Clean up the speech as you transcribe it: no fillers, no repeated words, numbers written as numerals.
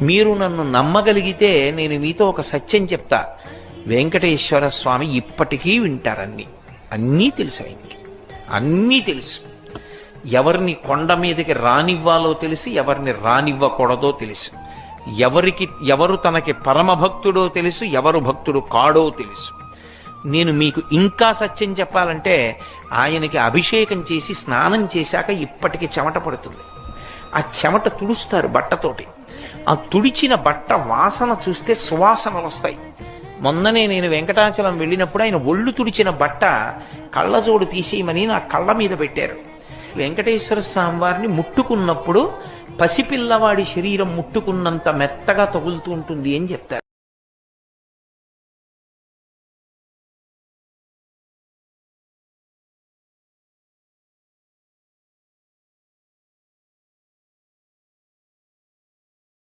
మీరు నన్ను నమ్మగలిగితే నేను మీతో ఒక సత్యం చెప్తా. వెంకటేశ్వర స్వామి ఇప్పటికీ వింటారన్నీ. అన్నీ తెలుసు ఆయనకి, అన్నీ తెలుసు. ఎవరిని కొండ మీదకి రానివ్వాలో తెలిసి, ఎవరిని రానివ్వకూడదో తెలుసు. ఎవరు తనకి పరమభక్తుడో తెలుసు, ఎవరు భక్తుడు కాడో తెలుసు. నేను మీకు ఇంకా సత్యం చెప్పాలంటే, ఆయనకి అభిషేకం చేసి స్నానం చేశాక ఇప్పటికి చెమట పడుతుంది. ఆ చెమట తుడుస్తారు బట్టతోటి. ఆ తుడిచిన బట్ట వాసన చూస్తే సువాసనలు వస్తాయి. మొన్ననే నేను వెంకటాచలం వెళ్ళినప్పుడు ఆయన ఒళ్ళు తుడిచిన బట్ట కళ్ళజోడు తీసేయమని నా కళ్ళ మీద పెట్టారు. వెంకటేశ్వర స్వామి వారిని ముట్టుకున్నప్పుడు పసిపిల్లవాడి శరీరం ముట్టుకున్నంత మెత్తగా తగులుతూ ఉంటుంది అని చెప్తారు.